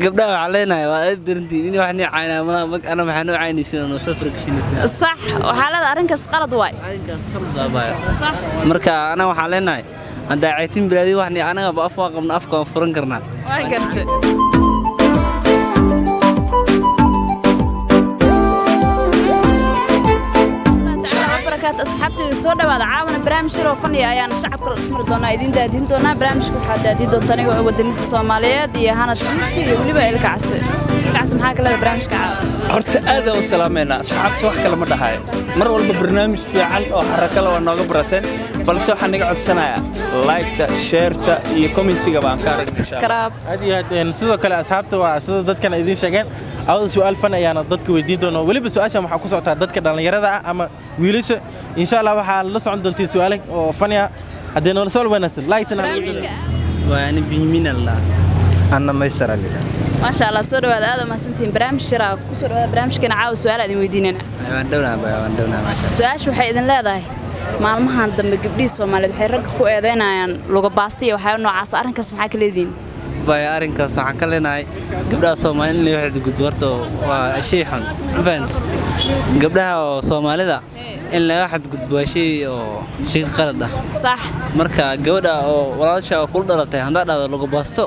gabdhaha waxaa leenahay waa aad darantiin in wax ni caynaa ma ana maxaa noo caynaysiin oo safar gashinaysa صح وحالة أرنكس قلد واي arrinkaas qalad baa صح marka ana waxaa leenahay hadda caytin bilaadi wax ni anaga ba afwa qabna afka furan karnaa واي قلت بركات أصحابتي السوداء وهذا عاون برامج شرو فني أيان الشعب كل أحمر دونا يدين دادين دونا برامج كل دادين دوتاني وودني الصومالية دي هانا شريفتي واللي بقى لك عسل محاك لا برامج كعاب horta aad u salaameena asxaabta wax kale ma dhahay mar walba barnaamij fiican oo xaraka leh oo nooga barateen balse waxaan naga codsanayaa like-ta share-ta iyo comment-iga baan ka aragna insha Allah كراب هذه sidoo kale asxaabta waa sida dadkan idin sheegeen awada su'aal fan ayaana dadka weydiin doona waliba su'aasha waxa ku socotaa dadka dhalinyarada ah ama wiilasha insha Allah waxa la socon doontii su'aal oo fan ah hadii noo soo wanaagsan like-tana waa ani biimin allah أنا ما يستر ما شاء الله سوداء هذا ما سنتين برامج شراء كسر هذا برامج كنا عاوز سؤال هذه ويديننا waan dhowna ma sha سؤال شو حيدن لا ذا maalmahan dambe gabdhii Soomaaliyeed waxay rag ku eedeynayaan luga baastiyo waxa noocaas arrinkaas maxaa kala leediin bay arrinkaas waxaan ka leenahay gabdhaha Soomaaliyeed waxay gudbarto waa shay xun event gabdhaha Soomaalida in la waxad gudbo shay qalad ah صح marka gabadha oo walaasha ku dhalatay handa dhada lagu baasto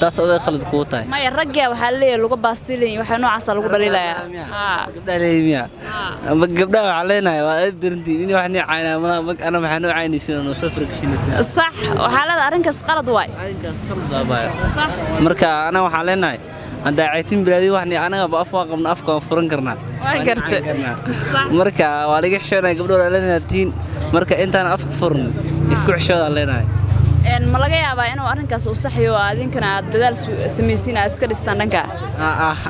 taas aday qalad ku tahay ما يرجع وحليه لوجا باستيلين وحنا نوعas lagu dhaliilaya gabdhaha leeymiya ama gabdhaha waxaa leenahay waa aad darantiin in wax ni caynaa ma ana maxaa noo caynaysiin oo safar gashinaysa صح وحالة أرنكس قلد واي arrinkaas qalad baa صح marka ana waxaa leenahay hadda caytin bilaadi wax ni anaga ba afwa qabna afka furan karnaa واي قرت صح marka waa laga xishoonay gabdhaha leenahay marka intaan afka furan isku xishooda leenahay إن ملاقي أبا إنه أرنكس وصحي وأذين كنا دلال سميسين أسكر استندنكا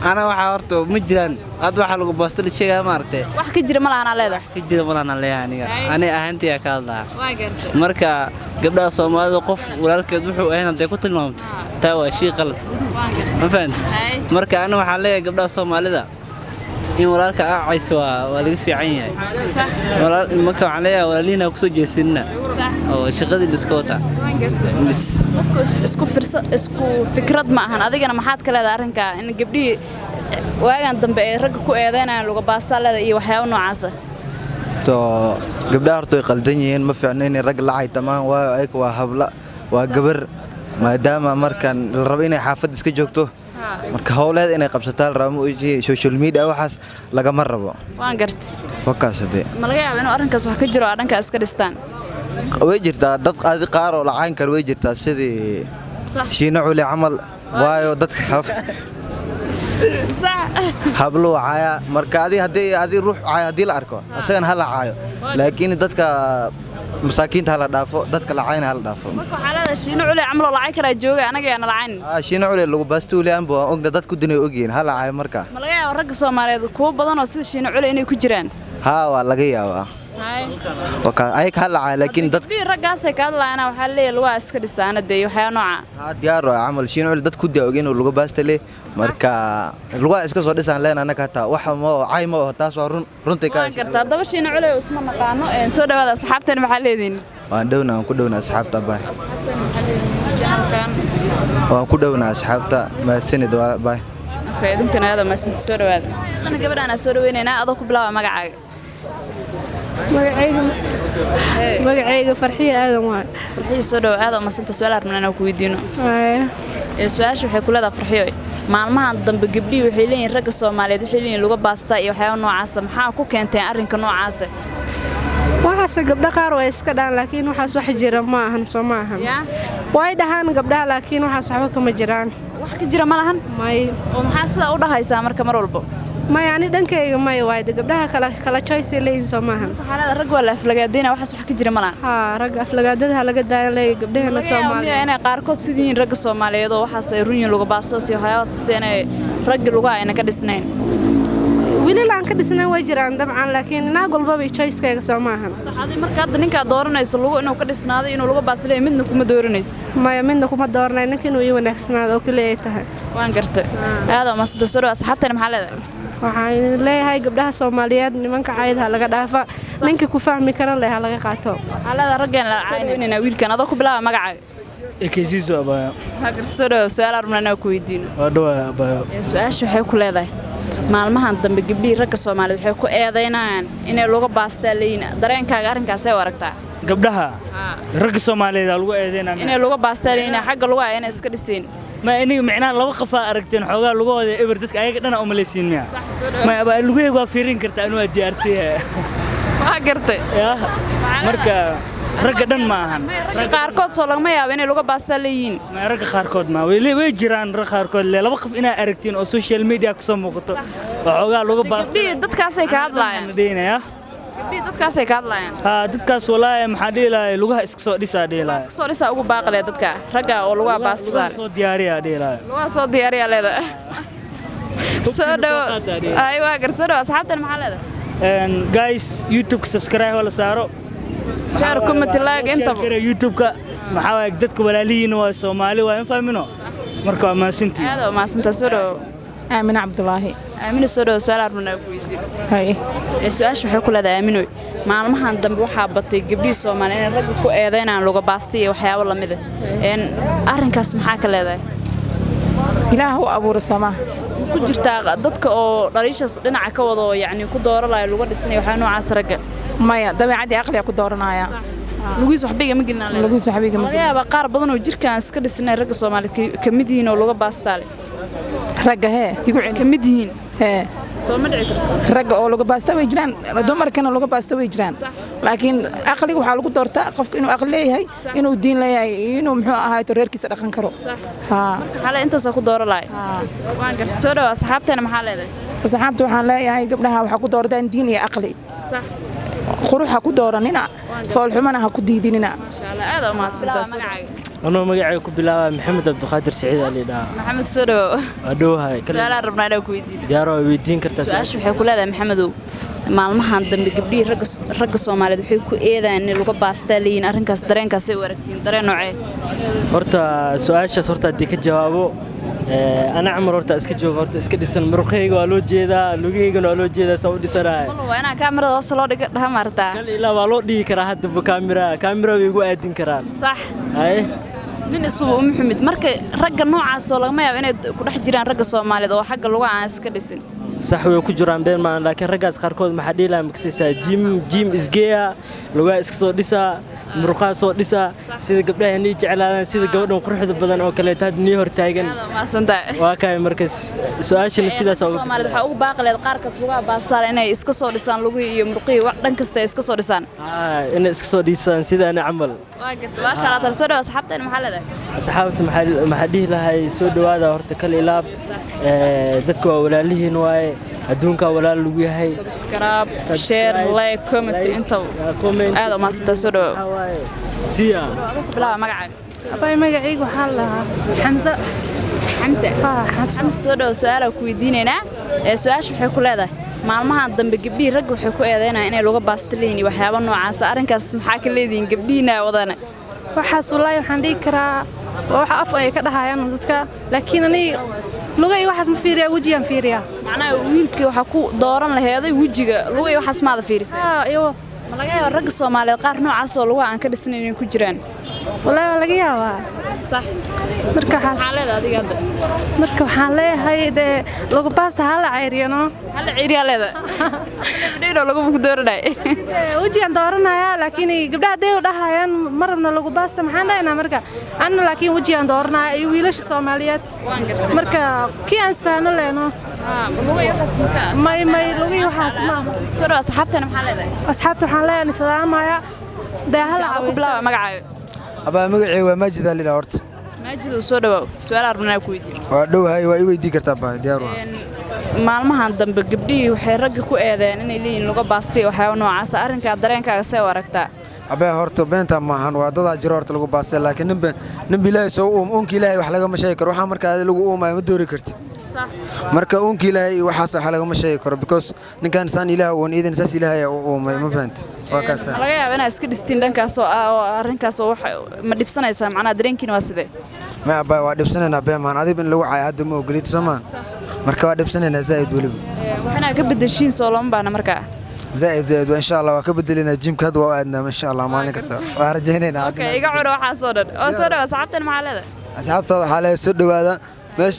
ana waxa horto ma jiraan aad waxa lagu baastay sheega ma aragtay wax ka jira malahan leedahay ka jira malahan leeyahay ani ahaantii ka hadlaa واي قرت marka gabdhaha Soomaalida qof walaalkeed wuxuu ahayn haday ku tilmaamto taa waa shay qalad ma fahant marka ana waxa leeyahay gabdhaha Soomaalida in walaalka aacayso waa laga fiican yahay صح walaal marka waxa leeyahay walaalina ku soo jeesinna صح oo shaqadii dhiska wata واي قرت bis isku fikrad ma ahan adigana maxaad ka leedahay arrinka in gabdhii waagan dambe ay rag ku eedeynayaan luga baasta leedahay iyo waxyaabo noocaas تو قبل أرتوي قلدنيين ما في عنين الرجل عاي تمام وأيك وهبلا وجبر ما دام مركن الربيني حافظ سكجوكتو مرك هؤلاء إني قبضتال رامو يجي سوشيال ميديا وحاس لقى مرة بقى waan gart وكاسدي ma laga yaabo inuu arrinkaas wax ka jiro arrinka iska dhistaan ويجرتا دت قاضي قارو لعين كر ويجرتا سيدي صح شينو علي عمل وايو دت خف صح hablo caaya marka hadii ruux caaya hadii la arko asagan hala caayo laakiin dadka masaakiinta hala dhaafo dadka la caayna hala dhaafo marka xaalada shiino culi amlo lacag kara jooga anaga yana lacayn shiino culi lagu baastuulayaan boo ogda dadku dinay ogeen hala caayo marka ma laga yaabo rag Soomaaliyeed kuwa badan oo sida shiino culi inay ku jiraan ha waa laga yaabaa hay waka ay hala caayo laakiin dad raggaas ay ka hadlaayaan waxa leeyahay waa iska dhistaan haday waxa nooca diyaar waa amal shiino culi dadku daa ogeen lagu baastale marka lugaa iska soo dhisaan leen anaka taa waxa ma caay ma taas waa runtii ka gartaa daba shiino culi isma naqaano ee soo dhawaada asxaabteen maxaa leediin waan dhowna ku dhowna asxaabta baay waan ku dhowna asxaabta ma sanad baay idinkana aad ma sinta soo dhawaada ana gabadhana soo dhaweynayna adoo ku bilaaba magacaaga magacayga farxiyo aadan waay farxiyo soo dhaw aad ma sinta su'aal arnana ku weydiino su'aashu waxay ku leedahay farxiyo maalmahan dambe gabdhii waxay leeyihiin ragga Soomaaliyeed waxay leeyihiin luga baasta iyo waxyaabo noocaas maxaa ku keentay arrinka noocaas waxaas gabdha qaar way iska dhaan laakiin waxaas wax jira ma ahan soo ma ahan way dhahaan gabdhaha laakiin waxaas waxba kama jiraan wax ka jira ma lahan may oo maxaa sida u dhahaysaa marka mar walba may ani dhankayga may way gabdhaha kala choice leeyihiin soo ma ahan xaalada rag wala aflagaadina waxaas wax ka jira ma lahan ha rag aflagaadada laga daayan leeyahay gabdhaha Soomaaliyeed inay qaar kood sidii rag Soomaaliyeed oo waxaas ay runyin luga baasta si waxyaabo saseenay rag luga ayna ka dhisnayn wiilal aan ka dhisnaa way jiraan dabcan laakiin naag walba bay choice-kayga soo ma ahan saxadii marka hadda ninka dooranayso lugu inuu ka dhisnaado inuu luga baasleey midna kuma dooranayso maya midna kuma dooranay ninka inuu ii wanaagsanaado oo kale ay tahay waan gartay aad ma sida soo asxaabtana maxaa leedahay waxaan leeyahay gabdhaha Soomaaliyeed nimanka caayada laga dhaafa ninka ku fahmi kara leeyahay laga qaato xaalada raggan la caynayna wiilkan adoo ku bilaaba magacaaga ekeysiiso abaayo hagartasoo su'aal armana ku weydiin waa dhawaa abaayo su'aashu waxay ku leedahay maalmahan dambe gabdhihii ragga Soomaaliyeed waxay ku eedeynayaan inay lagu baastaaleeyeen dareenkaaga arrinkaas ay aragtaa gabdhaha ragga Soomaaliyeed lagu eedeynaa inay lagu baastaaleeyeen xagga lagu ayna iska dhiseen ma iniga macnaa laba qof aragteen xoogaa lagu wada eber dadka ayaga dhana u maleysiin miya ma abaa lagu eego fiirin karta anuu diyaarsiye waa gartay marka ragga dhan ma ahan ragga qaarkood soo lagama yaabo inay lagu baastaaleeyeen ma ragga qaarkood ma way jiraan ragga qaarkood laba qof inaa aragtiin oo social media ku soo muuqato waxoogaa lagu baastaaleeyeen dadkaas ay ka hadlayaan dadkaas ay ka hadlayaan dadkaas walaahi maxaa dhiilay lugaha iska soo dhisaa iska soo dhisaa ugu baaqlay dadka ragga oo lugaha baastada soo diyaariya dhiilay lugaha soo diyaariya leedahay soo dhaw ay waa garsoo dhaw asxaabtan maxaa leedahay guys YouTube subscribe wala saaro share comment like inta YouTube ka maxaa waay dadka walaalihiin waa Soomaali waa in fahmino marka waa maasintii aad ma santa soo dhaw آمنة عبد الله آمنة سورة سؤال أربعة كويدين هاي السؤال شو حكوا لهذا آمنة معلومة عن دم روحها بطي قبلي سوما لأن الرجل كو أذين عن لغة باستية وحياة والله مذا إن أرن كاس محاك لهذا إله هو أبو رسامة كجرتا ضدك أو رئيس لنا عكوضو يعني كدور الله اللغة السنة وحنو عسرقة ما يا دم عادي عقلي كدورنا يا لوجيس وحبيجة مقلنا له لوجيس وحبيجة مقلنا يا بقار بدن وجير كان سكر السنة الرجل سوما كمدين ولغة باستالي رجع هي يقول كمدين هي سو مدعي رجع أو لغة باستا ويجران دمر كانوا لغة باستا ويجران لكن عقلي وحاله كدورتا قف إنه عقلي هاي إنه الدين لي إنه محو هاي ترير كيس رقم كرو ها حالا أنت سأكون دور لاي وان قلت سورة أصحابتي أنا محل هذا أصحابتي وحنا هاي قبلها وحكو دور ده دين يا عقلي صح خروح حكو دورنا فالحمنا حكو ديديننا ما شاء الله هذا ما سنت أنا مقعد كبلا محمد عبد القادر سعيد علي دا محمد سورو أدوها سؤال ربنا لو كويدين جارو ويدين كرتا سؤال شو حيقول هذا محمد maalmahan dambe gabdhii ragga Soomaaliyeed waxay ku eedaan in lagu baastaaleeyeen arrinkaas dareenkaas ay waragtiin dareen noocee horta su'aashaas horta hadii ka jawaabo ana amar horta iska joogo horta iska dhisan muruqayga waa loo jeedaa lugaheygana waa loo jeedaa soo dhisanaay waa inaa kaamirada hoos loo dhigo dhaha martaa kal ilaa waa loo dhigi karaa hadda kaamira way igu aadin karaan sax hay nin isugu Maxamed marka ragga noocaas oo laga yaabo inay ku dhex jiraan ragga Soomaaliyeed oo xagga lagu aan iska dhisin صح ويكجران بين ما لكن رجعت خاركود محدي لهم كسيسا جيم إسجيا لغة إسكسو ديسا مروقا صو ديسا سيد قبلها هني جعلنا سيد قبلهم قرح بدن أو كله تاد نيهور تاجن ما سنتا واقعي مركز سؤال شنو سيدا سو ما رد حقوق باقي للقاركس لغة باصار إنه إسكسو ديسان لغة يمرقي وقتن كسته إسكسو ديسان إن إسكسو ديسان سيدا أنا عمل واقد ما شاء الله ترسله أصحابته المحل ده أصحابته محدي لها يسود هذا هرتكل إلاب dadku waa walaalihiin waaye adduunka walaal lagu yahay subscribe share like comment inta aad ma sita soo dhaw siya bilaa magacaaga abay magacaygu waxa la Xamsa soo dhaw su'aal ku weydiinayna su'aashu waxay ku leedahay maalmahan dambe gabdhii rag waxay ku eedeynayaan inay lagu baastaleen waxyaabo noocaas arrinkaas maxaa ka leediin gabdhiina wadana waxaas wallahi waxaan dhigi karaa waxa af ay ka dhahayaan dadka laakiin ani lugay waxaas ma fiiriyaa wajigan fiiriyaa macnaha wiilkii waxa ku dooran laheeday wajiga lugay waxaas maada fiirisay iyo ma laga yaabaa ragga Soomaaliyeed qaar noocaas oo lagu aan ka dhisnayn inay ku jiraan wallahi waa laga yaabaa صح marka xaalada adiga hadda marka waxaan leeyahay de lagu baasta hala ceyriyano hala ceeriya leeda gabdhaha lagu dooranay wajigan dooranaya laakiin gabdhaha day u dhahayaan marna lagu baasta maxaan dhahaynaa marka anna laakiin wajigan dooranaya iyo wiilasha Soomaaliyeed marka kii aan isfaano leeno lugay waxaas marka may lugay waxaas ma soo dhaw asxaabtana maxaa leedahay asxaabta waxaan leeyahay salaamaya de hala ku bilaaba magacaaga abaa magacay waa Maajid Ali horta Maajid soo dhaw su'aal arbana ku weydiin waa dhowahay waa i weydii kartaa baa diyaar waa maalmahan dambe gabdhii waxay ragga ku eedeen inay leeyihiin laga baastay waxyaabo noocaas arrinka dareenkaaga see waragtaa abaa horta beenta maahan waa dad jiro horta lagu baastay laakiin nin bilaa soo uunka ilaahay wax laga ma sheegi karo waxa marka lagu uumaay ma doori kartid marka uunka ilaahay waxaas wax laga ma sheegi karo because ninkan san ilaahay oo iidan saas ilaahay oo uumay ma fahanti waa kaas laga yaabaa inaad iska dhistiin dhankaas oo arrinkaas oo wax ma dhibsanaysaa macnaha dareenkiina waa sidee ma abaa waa dhibsanayna beemaan adib in lagu caay hadda ma ogolid Soomaan marka waa dhibsanayna zaid waliba waxana ka bedeshiin soo lama baana marka زائد وإن شاء الله وكبدل لنا جيم كاد وأدنا إن شاء الله ما نكسر وارجعنا اوكي iga curo waxa soo dhan oo soo dhaw asxaabtan maxalada أصحابته حالة سد وهذا مش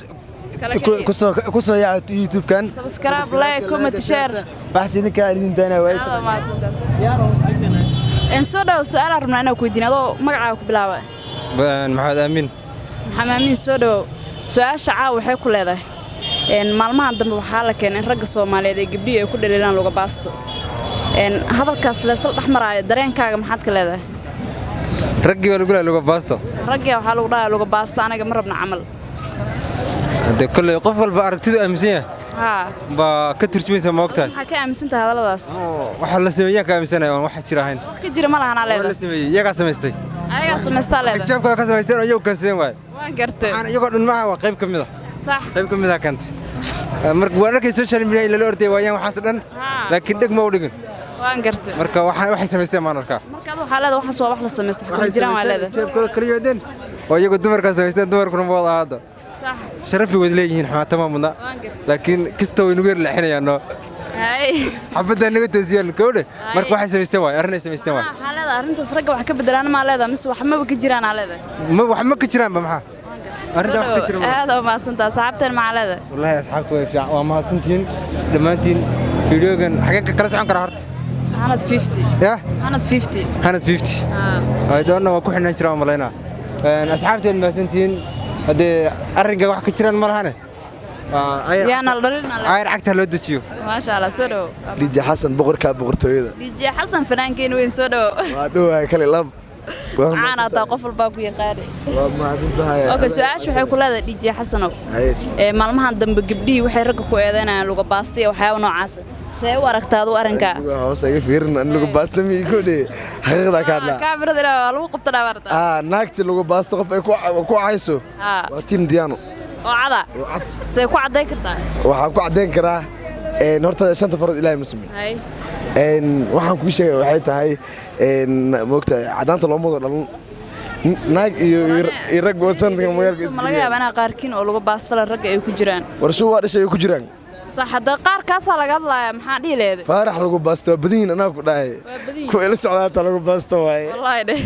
كسر يا يوتيوب كان subscribe like comment share بحس إنك قاعدين دانا وايد هذا ما سنتس ان soo dhaw su'aal rabnaa inaan ku weydiino adoo magacaaga ku bilaabay محمد أمين maxamaamiin soo dhaw su'aasha caaw waxay ku leedahay maalmahan dambe waxaa la keenay in ragga Soomaaliyeed ee gabdhiyo ay ku dhaliilaan looga baasto hadalkaas la sal dhaxmaraayo dareenkaaga maxaad ka leedahay رجي ولا يقول لوجا باستو ragga waxaa lagu dhahaa looga baasta anaga ma rabna camal ده كل قفل باركتيد أمسية ها بكتر ما وقتها maxaa ka aaminsan tahay hadaladaas waxa la sameeyay ka aaminsanay waxa jirahayn ka jira ma lahan la leedahay sameeyay iyaga sameystay ayaga sameystaa leedahay jabka ka sameystay ayagu ka seen waay waan gartay aan iyagu dhan ma waa qayb kamid ah صح qayb kamid ah kanta marka wararka social media ila la orday waayaan waxaas dhan laakiin dhig ma u dhigin waan gartay marka waxay sameystay ma arkaa marka waxa leedahay waxaas waa wax la sameysto waxa jiraan waa leedahay jabka kaliyoodeen oo iyagu dumarka sameystay dumarkuna ma wada hada صح sharafi wad leeyihiin xama tamaamna laakiin kasta way nugu leexinayaan hay xabada naga toosiyaan kowde marka waxay sameystay waay arrinay sameystay waay xaalada arrintaas ragga wax ka bedelaan ma leedahay mise wax ma ka jiraan leedahay ma wax ma ka jiraan ba maxaa arrinta wax ka jiraan aad oo maasantaa saxaabtan ma leedahay wallahi asxaabtu way fiican waa mahadsantiin dhamaantiin fiidiyogan xagee kala socon kara horta hanad 50 ya hanad 50 hanad 50 ay doona waa ku xinaan jiraan malaynaa asxaabteen mahadsantiin hadee arrinka wax ka jiraan ma lahane yaana dhalina ayr cagta loo dajiyo ma sha Allah soo dhaw DJ Xasan boqorka boqortooyada DJ Xasan fanaankeena weyn soo dhaw waa dhawaay kale lab caana taa qof walba ku yaqaan waa mahadsantahay okay su'aashu waxay ku leedahay DJ Xasanow maalmahan dambe gabdhii waxay ragga ku eedeynayaan luga baastay waxyaabo noocaas see u aragtaadu arrinka hoos ay fiirin an lagu baasta mi ku dhee xaqiiqda ka hadla kaamirada lagu qabto dhabarta naagti lagu baasto qof ay ku cayso waa team Diano oo cada see ku caday kartaa waxaan ku cadeyn karaa horta shanta farood Ilaahay muslim hay waxaan ku sheegay waxay tahay moogta cadaanta loo mado dhalan naag iyo rag wasanka magaalka ma laga yaabaa inaa qaarkiin oo lagu baastala ragga ay ku jiraan warsho waa dhashay ku jiraan صح هذا قار كاسة لقضلا محل ليه فارح لقوا باستو بدين أنا كده كويل السعودات لقوا باستو هاي والله ده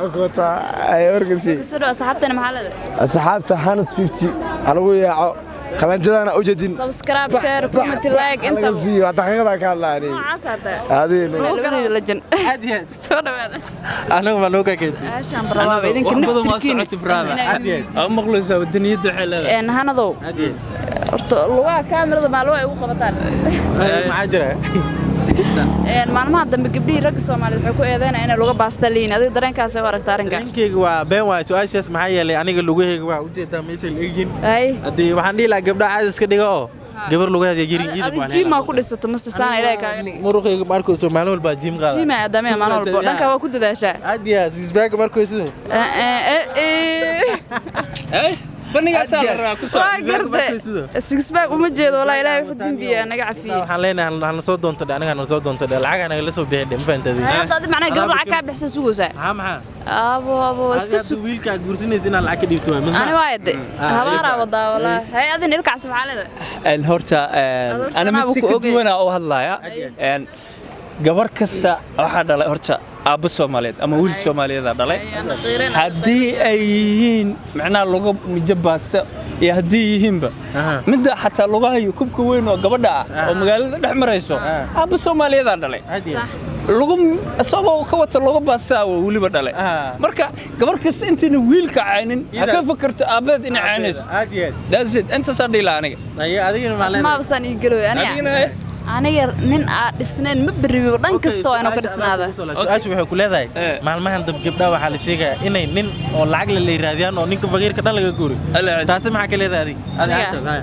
أكوتا أي أرجسي سوري أصحابتنا محل ده أصحابته هانت 50 على ويا كمان جدنا أوجدين سبسكرايب شير كومنت لايك أنت زي وتحقيقها كلا يعني هذه لو لجن عادي سوري هذا أنا ما لوكا كده عشان برافو إذا كنا نفتكين عادي أو مخلصة والدنيا دحيلة إن هنا ضو عادي لغة كاميرا مع لغة وقبطان معجرة maalmaha dambe gabdhii rag Soomaaliyeed waxay ku eedeynayaan in laga baastaliin adiga dareenkaas ay aragtaa arrinka ninkeyga waa been waa su'aashaas maxaa yeelay aniga lugaheyga waa u jeedaa meesha la eegin hadii waxaan dhihi lahaa gabdha caadi iska dhiga oo gabar lugaheeda jirinjiida baan jim ma ku dhisato masasaan ilaahay kaaga dhigay muruqeyga markuu soo maalin walba jim qaada jim aadamay maalin walba dhanka waa ku dadaashaa adiya sisbaag markuu sidoo فنيجا سالرا كوسا سكس باك وما جيد والله إلهي وحدين بيا أنا قاعد waxaan leenahay hal soo doonto aniga hal soo doonto lacag anaga la soo bixin ma fahantaday hada macna gabar lacag ka bixsan suusa ha maxaa abo iska soo wiilka guursanaysa inaan lacag ka dhibto ma ana waayde habaara wada wallahi hay adin ilka subxaanada ان horta ana mid si kuduwana oo hadlaya en gabar kasta waxa dhalay horta aabbo Soomaaliyeed ama wiil Soomaaliyeed dhalay hadii ay yihiin macna lagu mijabaasta iyo hadii yihiinba midda xataa lugahayo kubka weyn oo gabadha oo magaalada dhex marayso aabbo Soomaaliyeed dhalay lagu asagoo ka wata lagu baasta oo waliba dhalay marka gabar kasta intii wiilka caynin ka fakarto aabadeed in caynayso that's it inta sadila aniga adiga ma basan ii galo aniga nin aad dhisneen ma bariyo dhan kasta oo inuu ka dhisnaada su'aashu waxay ku leedahay maalmahan dab gabdha waxa la sheegay inay nin oo lacag la leeyahdaan oo ninka faqiirka dhan laga guuri taasi maxaa ka leedahay adiga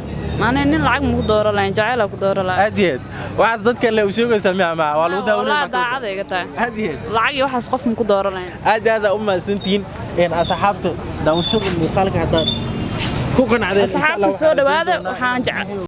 maana nin lacag mu dooro laan jacayl ku dooro laan aadiyad waxa dadka la u sheegaysaa ma waa lagu daawanaa daacad iga tahay aadiyad lacag iyo waxaas qof mu ku dooro laan aad u maasantiin in asxaabta daawashada muuqaalka hada ku qanacday asxaabta soo dhawaada waxaan jecel